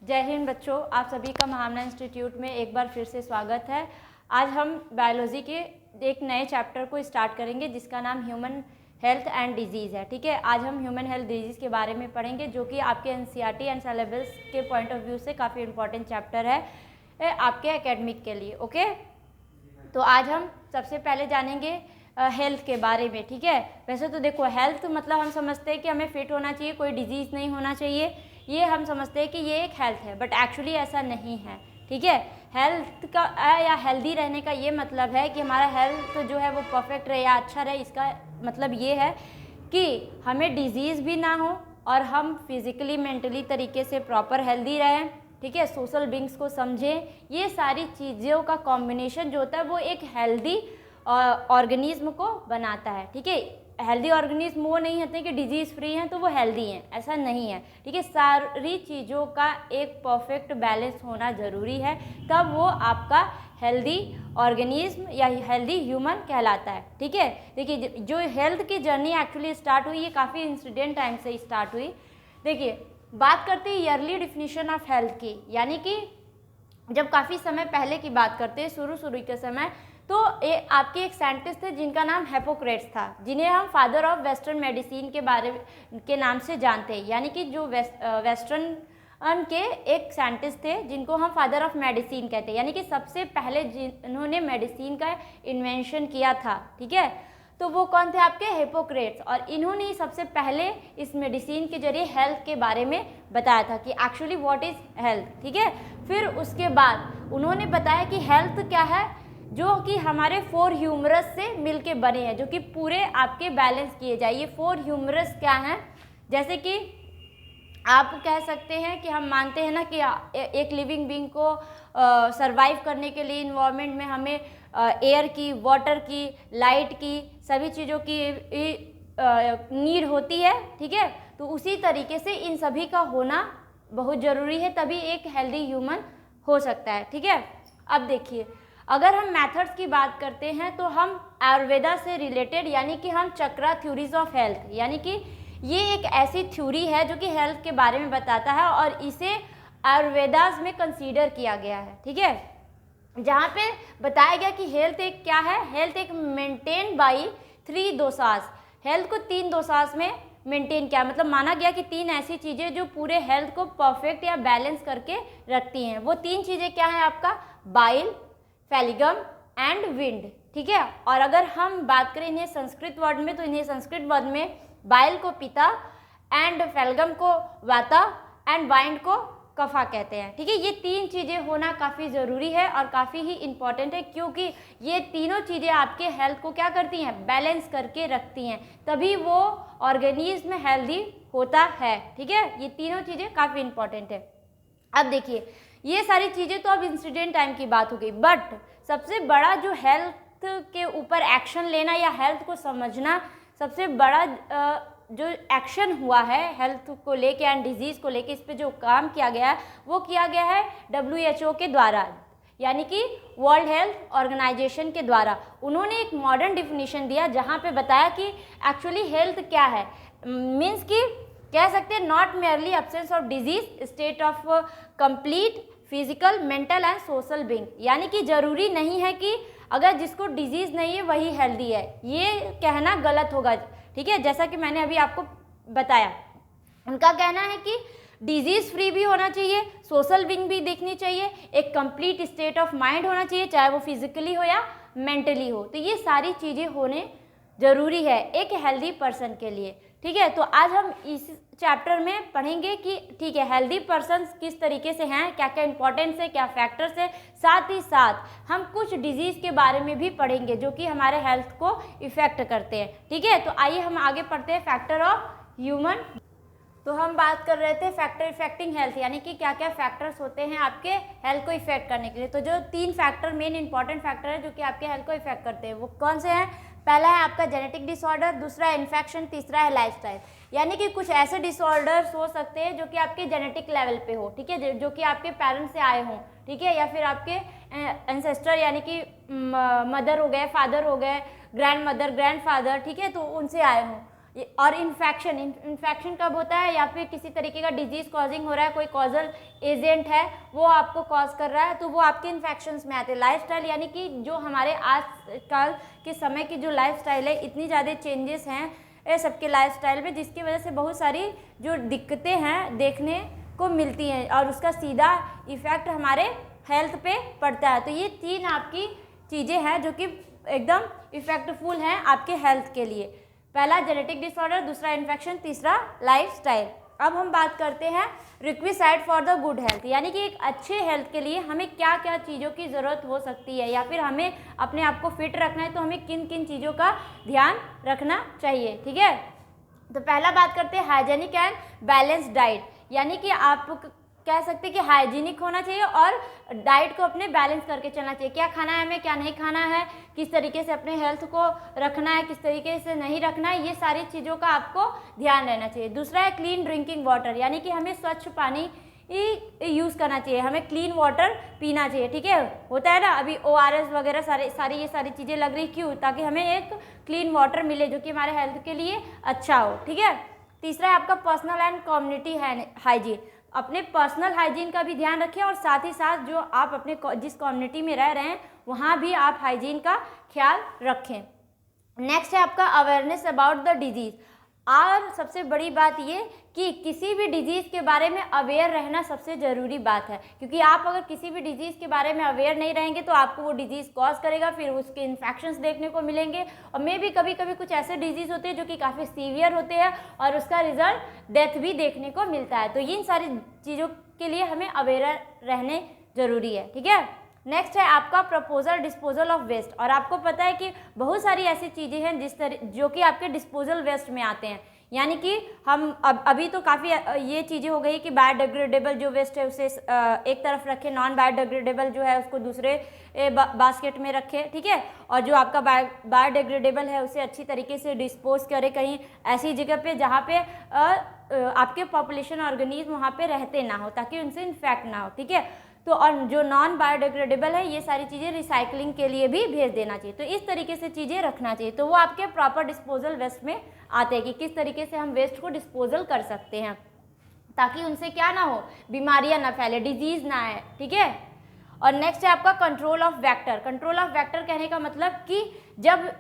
जय हिंद बच्चों, आप सभी का महामना इंस्टीट्यूट में एक बार फिर से स्वागत है। आज हम बायोलॉजी के एक नए चैप्टर को स्टार्ट करेंगे जिसका नाम ह्यूमन हेल्थ एंड डिजीज़ है। ठीक है, आज हम ह्यूमन हेल्थ डिजीज़ के बारे में पढ़ेंगे जो कि आपके एनसीईआरटी एंड सिलेबस के पॉइंट ऑफ व्यू से काफ़ी इंपॉर्टेंट चैप्टर है आपके एकेडमिक के लिए। ओके, तो आज हम सबसे पहले जानेंगे हेल्थ के बारे में। ठीक है, वैसे तो देखो हेल्थ मतलब हम समझते हैं कि हमें फिट होना चाहिए, कोई डिजीज़ नहीं होना चाहिए, ये हम समझते हैं कि ये एक हेल्थ है, बट एक्चुअली ऐसा नहीं है। ठीक है, हेल्थ का या हेल्दी रहने का ये मतलब है कि हमारा हेल्थ जो है वो परफेक्ट रहे या अच्छा रहे। इसका मतलब ये है कि हमें डिजीज़ भी ना हो और हम फिज़िकली मेंटली तरीके से प्रॉपर हेल्दी रहें। ठीक है, सोशल बींग्स को समझें, ये सारी चीज़ों का कॉम्बिनेशन जो होता है वो एक हेल्दी ऑर्गेनिज्म को बनाता है। ठीक है, हेल्दी ऑर्गेनिज्म वो नहीं होते कि डिजीज़ फ्री हैं तो वो हेल्दी हैं, ऐसा नहीं है। ठीक है, सारी चीज़ों का एक परफेक्ट बैलेंस होना ज़रूरी है, तब वो आपका हेल्दी ऑर्गेनिज्म या हेल्दी ह्यूमन कहलाता है। ठीक है, देखिए जो हेल्थ की जर्नी एक्चुअली स्टार्ट हुई ये काफ़ी इंसिडेंट टाइम से स्टार्ट हुई। देखिए बात करते हैं ईयरली डिफिनीशन ऑफ हेल्थ की, यानी कि जब काफ़ी समय पहले की बात करते हैं, शुरू के समय, तो ये आपके एक साइंटिस्ट थे जिनका नाम हिप्पोक्रेट्स था, जिन्हें हम फादर ऑफ वेस्टर्न मेडिसिन के बारे के नाम से जानते हैं। यानी कि जो वेस्टर्न के एक साइंटिस्ट थे जिनको हम फादर ऑफ मेडिसिन कहते हैं, यानी कि सबसे पहले जिन्होंने मेडिसिन का इन्वेंशन किया था। ठीक है, तो वो कौन थे? आपके हिप्पोक्रेट्स। और इन्होंने ही सबसे पहले इस मेडिसिन के जरिए हेल्थ के बारे में बताया था कि एक्चुअली व्हाट इज़ हेल्थ। ठीक है, फिर उसके बाद उन्होंने बताया कि हेल्थ क्या है, जो कि हमारे 4 ह्यूमरस से मिलके बने हैं, जो कि पूरे आपके बैलेंस किए जाए। ये 4 ह्यूमरस क्या हैं? जैसे कि आप कह सकते हैं कि हम मानते हैं ना कि एक लिविंग बीइंग को सरवाइव करने के लिए इन्वायरमेंट में हमें एयर की, वाटर की, लाइट की, सभी चीज़ों की नीड होती है। ठीक है, तो उसी तरीके से इन सभी का होना बहुत ज़रूरी है, तभी एक हेल्दी ह्यूमन हो सकता है। ठीक है, अब देखिए अगर हम मेथड्स की बात करते हैं तो हम आयुर्वेदा से रिलेटेड, यानी कि हम चक्रा थ्योरीज ऑफ हेल्थ, यानी कि ये एक ऐसी थ्योरी है जो कि हेल्थ के बारे में बताता है और इसे आयुर्वेदास में कंसीडर किया गया है। ठीक है, जहाँ पे बताया गया कि हेल्थ एक क्या है, हेल्थ एक मेंटेन बाई 3 दोसास। हेल्थ को 3 दोसास में मेंटेन किया, मतलब माना गया कि 3 ऐसी चीज़ें जो पूरे हेल्थ को परफेक्ट या बैलेंस करके रखती हैं। वो 3 चीज़ें क्या हैं? आपका बाइल, फेलिगम एंड विंड। ठीक है, और अगर हम बात करें इन्हें संस्कृत वर्ड में, तो इन्हें संस्कृत वर्ड में बाइल को पिता एंड फेलगम को वाता एंड वाइंड को कफा कहते हैं। ठीक है, ये 3 चीज़ें होना काफ़ी ज़रूरी है और काफ़ी ही इम्पॉर्टेंट है, क्योंकि ये तीनों चीज़ें आपके हेल्थ को क्या करती हैं? बैलेंस करके रखती हैं, तभी वो ऑर्गेनिज्म हेल्दी होता है। ठीक है, ये तीनों चीज़ें काफ़ी इम्पॉर्टेंट है। अब देखिए ये सारी चीज़ें तो अब इंसिडेंट टाइम की बात हो गई, बट सबसे बड़ा जो हेल्थ के ऊपर एक्शन लेना या हेल्थ को समझना, सबसे बड़ा जो एक्शन हुआ है हेल्थ को लेके एंड डिजीज़ को लेके, इस पे जो काम किया गया है वो किया गया है WHO के द्वारा, यानी कि वर्ल्ड हेल्थ ऑर्गेनाइजेशन के द्वारा। उन्होंने एक मॉडर्न डिफिनीशन दिया जहाँ पे बताया कि एक्चुअली हेल्थ क्या है। मीन्स कि कह सकते हैं not merely absence of disease, state of complete physical, mental and social being. यानी कि ज़रूरी नहीं है कि अगर जिसको डिजीज़ नहीं है वही हेल्दी है, ये कहना गलत होगा। ठीक है, जैसा कि मैंने अभी आपको बताया, उनका कहना है कि डिजीज़ फ्री भी होना चाहिए, सोशल बीइंग भी देखनी चाहिए, एक कंप्लीट स्टेट ऑफ माइंड होना चाहिए, चाहे वो फिजिकली हो या मेंटली हो। तो ये सारी चीज़ें होने ज़रूरी है एक हेल्दी पर्सन के लिए। ठीक है, तो आज हम इस चैप्टर में पढ़ेंगे कि ठीक है हेल्दी पर्सन किस तरीके से हैं, क्या क्या इंपॉर्टेंस है, क्या फैक्टर्स है, साथ ही साथ हम कुछ डिजीज़ के बारे में भी पढ़ेंगे जो कि हमारे हेल्थ को इफ़ेक्ट करते हैं। ठीक है, तो आइए हम आगे पढ़ते हैं फैक्टर ऑफ ह्यूमन। तो हम बात कर रहे थे फैक्टर इफेक्टिंग हेल्थ, यानी कि क्या क्या फैक्टर्स होते हैं आपके हेल्थ को इफेक्ट करने के लिए। तो जो 3 फैक्टर मेन इंपॉर्टेंट फैक्टर है जो कि आपके हेल्थ को इफेक्ट करते हैं वो कौन से हैं? पहला है आपका जेनेटिक डिसऑर्डर, दूसरा है इन्फेक्शन, तीसरा है लाइफस्टाइल। यानी कि कुछ ऐसे डिसऑर्डर्स हो सकते हैं जो कि आपके जेनेटिक लेवल पे हो। ठीक है, जो कि आपके पेरेंट्स से आए हों। ठीक है, या फिर आपके एंसेस्टर यानी कि मदर हो गए, फादर हो गए, ग्रैंड मदर, ग्रैंड फादर, ठीक है, तो उनसे आए हों। और इन्फेक्शन कब होता है, या फिर किसी तरीके का डिजीज कॉजिंग हो रहा है, कोई कॉजल एजेंट है वो आपको कॉज कर रहा है, तो वो आपके इन्फेक्शंस में आते हैं। लाइफस्टाइल यानी कि जो हमारे आजकल के समय की जो लाइफस्टाइल है, इतनी ज़्यादा चेंजेस हैं सबके लाइफस्टाइल में, जिसकी वजह से बहुत सारी जो दिक्कतें हैं देखने को मिलती हैं और उसका सीधा इफेक्ट हमारे हेल्थ पे पड़ता है। तो ये 3 आपकी चीज़ें हैं जो कि एकदम इफेक्टफुल हैं आपके हेल्थ के लिए। पहला जेनेटिक डिसऑर्डर, दूसरा इन्फेक्शन, तीसरा लाइफस्टाइल। अब हम बात करते हैं requisite for the good health, यानी कि एक अच्छे हेल्थ के लिए हमें क्या क्या चीज़ों की ज़रूरत हो सकती है, या फिर हमें अपने आप को फिट रखना है तो हमें किन किन चीज़ों का ध्यान रखना चाहिए। ठीक है, तो पहला बात करते हैं हाइजेनिक एंड बैलेंस्ड डाइट, यानी कि आप कह सकते हैं कि हाइजीनिक होना चाहिए और डाइट को अपने बैलेंस करके चलना चाहिए। क्या खाना है हमें, क्या नहीं खाना है, किस तरीके से अपने हेल्थ को रखना है, किस तरीके से नहीं रखना है, ये सारी चीज़ों का आपको ध्यान रहना चाहिए। दूसरा है क्लीन ड्रिंकिंग वाटर, यानी कि हमें स्वच्छ पानी यूज़ करना चाहिए, हमें क्लीन वाटर पीना चाहिए। ठीक है, होता है ना अभी ORS वगैरह ये सारी चीज़ें लग रही, क्यों, ताकि हमें एक क्लीन वाटर मिले जो कि हमारे हेल्थ के लिए अच्छा हो। ठीक है, तीसरा है आपका पर्सनल एंड कम्युनिटी हाइजीन, अपने पर्सनल हाइजीन का भी ध्यान रखें और साथ ही साथ जो आप अपने जिस कम्युनिटी में रह रहे हैं वहाँ भी आप हाइजीन का ख्याल रखें। नेक्स्ट है आपका अवेयरनेस अबाउट द डिजीज़, और सबसे बड़ी बात ये कि किसी भी डिजीज़ के बारे में अवेयर रहना सबसे ज़रूरी बात है, क्योंकि आप अगर किसी भी डिजीज़ के बारे में अवेयर नहीं रहेंगे तो आपको वो डिजीज़ कॉज करेगा, फिर उसके इन्फेक्शंस देखने को मिलेंगे, और मे भी कभी कभी कुछ ऐसे डिजीज़ होते हैं जो कि काफ़ी सीवियर होते हैं और उसका रिजल्ट डेथ भी देखने को मिलता है। तो इन सारी चीज़ों के लिए हमें अवेयर रहने ज़रूरी है। ठीक है, नेक्स्ट है आपका प्रपोजल डिस्पोजल ऑफ वेस्ट, और आपको पता है कि बहुत सारी ऐसी चीज़ें हैं जो कि आपके डिस्पोजल वेस्ट में आते हैं, यानी कि हम अभी तो काफ़ी ये चीज़ें हो गई कि बायोडिग्रेडेबल जो वेस्ट है उसे एक तरफ रखें, नॉन बायोडिग्रेडेबल जो है उसको दूसरे बास्केट में रखें। ठीक है, और जो आपका बायोडिग्रेडेबल है उसे अच्छी तरीके से डिस्पोज करें कहीं ऐसी जगह पे जहाँ पे आपके पॉपुलेशन ऑर्गेनिज्म वहाँ पे रहते ना हो, ताकि उनसे इन्फेक्ट ना हो। ठीक है, तो और जो नॉन बायोडिग्रेडेबल है ये सारी चीज़ें रिसाइकलिंग के लिए भी भेज देना चाहिए। तो इस तरीके से चीज़ें रखना चाहिए, तो वो आपके प्रॉपर डिस्पोजल वेस्ट में आते हैं कि किस तरीके से हम वेस्ट को डिस्पोजल कर सकते हैं ताकि उनसे क्या ना हो, बीमारियां ना फैले, डिजीज़ ना आए। ठीक है, और नेक्स्ट है आपका control of vector. Control of vector कहने का मतलब कि जब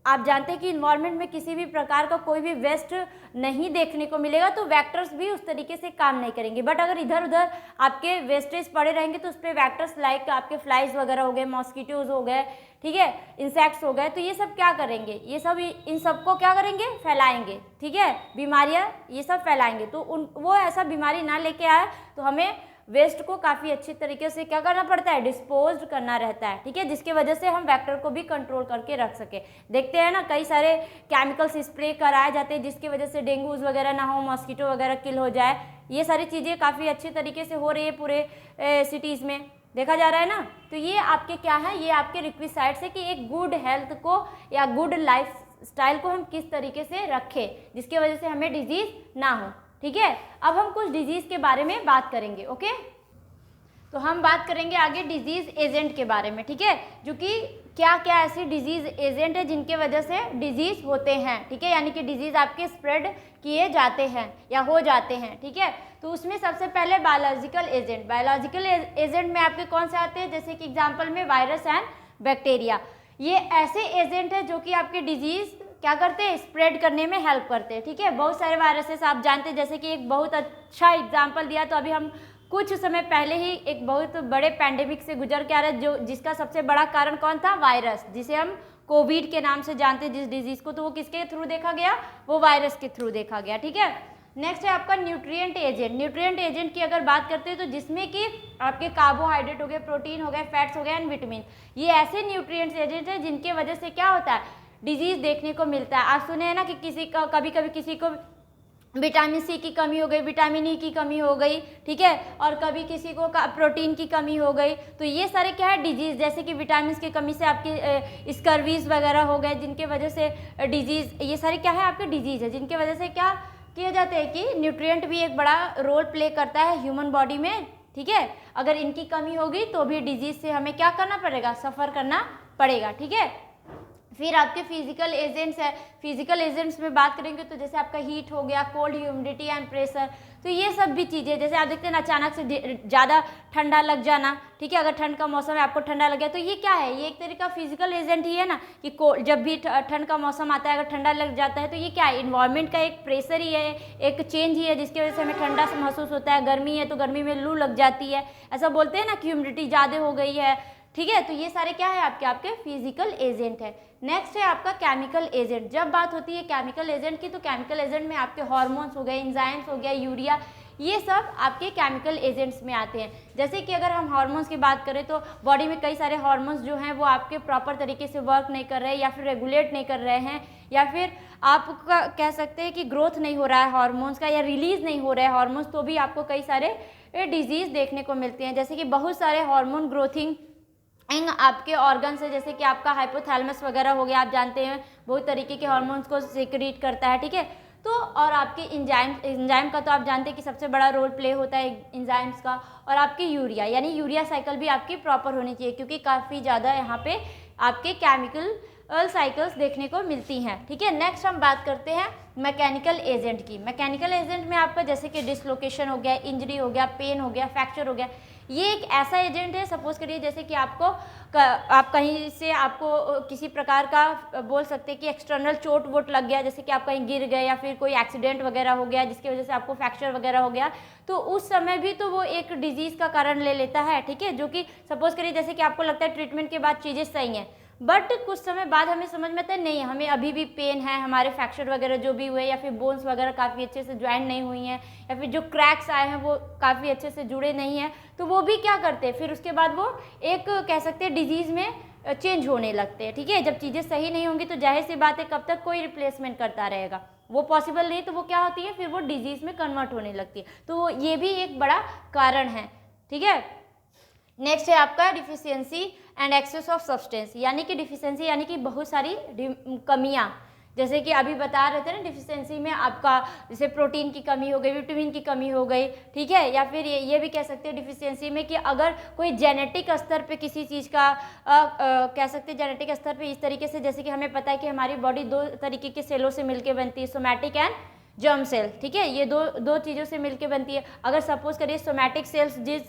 आप जानते हैं कि इन्वायरमेंट में किसी भी प्रकार का कोई भी वेस्ट नहीं देखने को मिलेगा तो वेक्टर्स भी उस तरीके से काम नहीं करेंगे, बट अगर इधर उधर आपके वेस्टेज पड़े रहेंगे तो उस पर वेक्टर्स लाइक आपके फ्लाइज वगैरह हो गए, मॉस्किटोज हो गए, ठीक है, इंसेक्ट्स हो गए, तो ये सब क्या करेंगे, ये सब इन सबको क्या करेंगे, फैलाएंगे। ठीक है, बीमारियां ये सब फैलाएंगे, तो वो ऐसा बीमारी ना लेके आए, तो हमें वेस्ट को काफ़ी अच्छी तरीके से क्या करना पड़ता है, डिस्पोज करना रहता है। ठीक है, जिसकी वजह से हम वेक्टर को भी कंट्रोल करके रख सके। देखते हैं ना कई सारे केमिकल्स स्प्रे कराए जाते हैं जिसकी वजह से डेंगूज वगैरह ना हो, मॉस्किटो वगैरह किल हो जाए, ये सारी चीज़ें काफ़ी अच्छे तरीके से हो रही है पूरे सिटीज़ में, देखा जा रहा है ना। तो ये आपके क्या है, ये आपके रिक्विसाइट्स है कि एक गुड हेल्थ को या गुड लाइफ स्टाइल को हम किस तरीके से रखें जिसकी वजह से हमें डिजीज़ ना हो। ठीक है, अब हम कुछ डिजीज़ के बारे में बात करेंगे। ओके, तो हम बात करेंगे आगे डिजीज़ एजेंट के बारे में। ठीक है, जो कि क्या क्या ऐसी डिजीज़ एजेंट है जिनके वजह से डिजीज़ होते हैं। ठीक है, यानी कि डिजीज़ आपके स्प्रेड किए जाते हैं या हो जाते हैं। ठीक है, तो उसमें सबसे पहले बायोलॉजिकल एजेंट। बायोलॉजिकल एजेंट में आपके कौन से आते हैं, जैसे कि एग्जाम्पल में वायरस एंड बैक्टीरिया। ये ऐसे एजेंट है जो कि आपके डिजीज़ क्या करते हैं, स्प्रेड करने में हेल्प करते हैं। ठीक है, बहुत सारे वायरसेस आप जानते हैं, जैसे कि एक बहुत अच्छा एग्जाम्पल दिया तो अभी हम कुछ समय पहले ही एक बहुत बड़े पैंडेमिक से गुजर के आ रहे जो जिसका सबसे बड़ा कारण कौन था, वायरस, जिसे हम कोविड के नाम से जानते हैं जिस डिजीज़ को, तो वो किसके थ्रू देखा गया, वो वायरस के थ्रू देखा गया। ठीक है, नेक्स्ट है आपका न्यूट्रिएंट एजेंट। न्यूट्रिएंट एजेंट की अगर बात करते हैं तो जिसमें कि आपके कार्बोहाइड्रेट हो गए, प्रोटीन हो गए, फैट्स हो गए एंड विटामिन, ये ऐसे न्यूट्रिएंट्स एजेंट है जिनके वजह से क्या होता है, डिजीज़ देखने को मिलता है। आप सुने हैं ना कि किसी का कभी कभी किसी को विटामिन सी की कमी हो गई, विटामिन ई की कमी हो गई। ठीक है, और कभी किसी को प्रोटीन की कमी हो गई, तो ये सारे क्या है डिजीज़, जैसे कि विटामिन की कमी से आपकी स्कर्वीज वगैरह हो गए जिनके वजह से डिजीज़, ये सारे क्या है आपके डिजीज़ है जिनके वजह से क्या किया जाता है कि न्यूट्रिएंट भी एक बड़ा रोल प्ले करता है ह्यूमन बॉडी में। ठीक है, अगर इनकी कमी होगी तो भी डिजीज़ से हमें क्या करना पड़ेगा, सफ़र करना पड़ेगा। ठीक है, फिर आपके फिजिकल एजेंट्स है, फिजिकल एजेंट्स में बात करेंगे तो जैसे आपका हीट हो गया, कोल्ड, ह्यूमिडिटी एंड प्रेशर, तो ये सब भी चीज़ें, जैसे आप देखते हैं ना अचानक से ज़्यादा ठंडा लग जाना, ठीक है, अगर ठंड का मौसम है आपको ठंडा लग गया तो ये क्या है, ये एक तरीका फिजिकल एजेंट ही है ना, कि जब भी ठंड का मौसम आता है अगर ठंडा लग जाता है तो ये क्या है, इन्वायरमेंट का एक प्रेशर ही है, एक चेंज ही है, जिसकी वजह से हमें ठंडा से महसूस होता है। गर्मी है तो गर्मी में लू लग जाती है, ऐसा बोलते हैं ना कि ह्यूमिडिटी ज़्यादा हो गई है, ठीक है, तो ये सारे क्या है आपके फिजिकल एजेंट है। नेक्स्ट है आपका केमिकल एजेंट। जब बात होती है केमिकल एजेंट की तो केमिकल एजेंट में आपके हार्मोन्स हो गए, एंजाइम्स हो गया, यूरिया, ये सब आपके केमिकल एजेंट्स में आते हैं। जैसे कि अगर हम हार्मोन्स की बात करें तो बॉडी में कई सारे हार्मोन्स जो हैं वो आपके प्रॉपर तरीके से वर्क नहीं कर रहे हैं या फिर रेगुलेट नहीं कर रहे हैं, या फिर आपका कह सकते हैं कि ग्रोथ नहीं हो रहा है हार्मोन्स का, या रिलीज नहीं हो रहा है हार्मोन्स, तो भी आपको कई सारे डिजीज़ देखने को मिलते हैं। जैसे कि बहुत सारे हार्मोन ग्रोथिंग आपके ऑर्गन्स है, जैसे कि आपका हाइपोथैलेमस वगैरह हो गया, आप जानते हैं बहुत तरीके के हार्मोन्स को सिक्रीट करता है, ठीक है, तो और आपके इंजाइम का तो आप जानते हैं कि सबसे बड़ा रोल प्ले होता है इंजाइम्स का, और आपकी यूरिया यानी यूरिया साइकिल भी आपकी प्रॉपर होनी चाहिए, क्योंकि काफ़ी ज़्यादा यहाँ पे आपके केमिकल साइकिल्स देखने को मिलती हैं, ठीक है। नेक्स्ट हम बात करते हैं मैकेनिकल एजेंट की। मैकेनिकल एजेंट में आपका जैसे कि डिसलोकेशन हो गया, इंजरी हो गया, पेन हो गया, फ्रैक्चर हो गया, ये एक ऐसा एजेंट है, सपोज करिए जैसे कि आप कहीं से आपको किसी प्रकार का बोल सकते हैं कि एक्सटर्नल चोट वोट लग गया, जैसे कि आप कहीं गिर गए या फिर कोई एक्सीडेंट वगैरह हो गया जिसकी वजह से आपको फ्रैक्चर वगैरह हो गया, तो उस समय भी तो वो एक डिजीज़ का कारण ले लेता है, ठीक है, जो कि सपोज करिए जैसे कि आपको लगता है ट्रीटमेंट के बाद चीज़ें सही हैं, बट कुछ समय बाद हमें समझ में आता है नहीं, हमें अभी भी पेन है, हमारे फ्रैक्चर वगैरह जो भी हुए या फिर बोन्स वगैरह काफ़ी अच्छे से ज्वाइन नहीं हुई हैं, या फिर जो क्रैक्स आए हैं वो काफ़ी अच्छे से जुड़े नहीं हैं, तो वो भी क्या करते हैं, फिर उसके बाद वो एक कह सकते हैं डिजीज़ में चेंज होने लगते हैं, ठीक है। जब चीज़ें सही नहीं होंगी तो जाहिर सी बात है कब तक कोई रिप्लेसमेंट करता रहेगा, वो पॉसिबल नहीं, तो वो क्या होती है फिर वो डिजीज़ में कन्वर्ट होने लगती है, तो ये भी एक बड़ा कारण है, ठीक है। नेक्स्ट है आपका deficiency and excess of substance, यानी कि डिफिशियंसी यानी कि बहुत सारी कमियां, जैसे कि अभी बता रहे थे ना डिफिशियंसी में आपका जैसे प्रोटीन की कमी हो गई, विटामिन की कमी हो गई, ठीक है, या फिर ये भी कह सकते हैं डिफिशियंसी में कि अगर कोई जेनेटिक स्तर पे किसी चीज़ का कह सकते हैं जेनेटिक स्तर पे इस तरीके से, जैसे कि हमें पता है कि हमारी बॉडी दो तरीके के सेलों से मिलकर बनती है, सोमैटिक एंड जर्म सेल, ठीक है, ये दो चीज़ों से मिलकर बनती है। अगर सपोज करिए सोमैटिक सेल्स जिस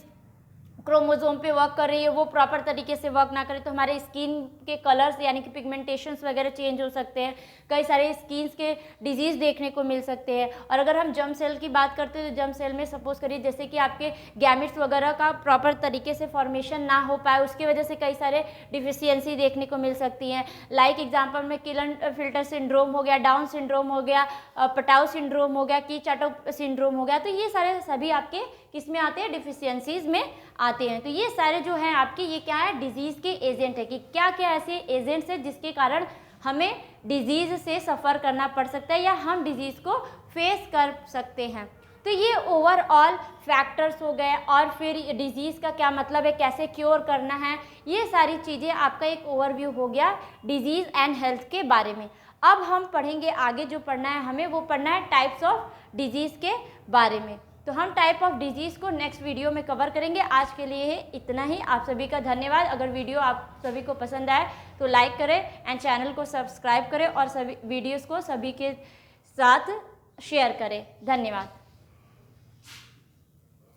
क्रोमोसोम पे वर्क कर रही है वो प्रॉपर तरीके से वर्क ना करे तो हमारे स्किन के कलर्स यानी कि पिगमेंटेशंस वगैरह चेंज हो सकते हैं, कई सारे स्किन के डिजीज़ देखने को मिल सकते हैं। और अगर हम जर्म सेल की बात करते हैं तो जर्म सेल में सपोज करिए जैसे कि आपके गैमेट्स वगैरह का प्रॉपर तरीके से फॉर्मेशन ना हो पाए, उसकी वजह से कई सारे डिफिशियंसी देखने को मिल सकती हैं। लाइक एग्जाम्पल में किलन फिल्टर सिंड्रोम हो गया, डाउन सिंड्रोम हो गया, पटाउ सिंड्रोम हो गया, की चाटो सिंड्रोम हो गया, तो ये सारे सभी आपके किस में आते हैं, डिफिशियंसीज में आते हैं। तो ये सारे जो हैं आपके ये क्या है, डिजीज़ के एजेंट है, कि क्या क्या ऐसे एजेंट्स हैं जिसके कारण हमें डिजीज़ से सफ़र करना पड़ सकता है या हम डिजीज़ को फेस कर सकते हैं। तो ये ओवरऑल फैक्टर्स हो गए, और फिर डिजीज़ का क्या मतलब है, कैसे क्योर करना है, ये सारी चीज़ें आपका एक ओवरव्यू हो गया डिजीज़ एंड हेल्थ के बारे में। अब हम पढ़ेंगे आगे, जो पढ़ना है हमें वो पढ़ना है टाइप्स ऑफ डिजीज़ के बारे में। तो हम टाइप ऑफ डिजीज़ को नेक्स्ट वीडियो में कवर करेंगे। आज के लिए इतना ही। आप सभी का धन्यवाद। अगर वीडियो आप सभी को पसंद आए तो लाइक करें एंड चैनल को सब्सक्राइब करें और सभी वीडियोस को सभी के साथ शेयर करें। धन्यवाद।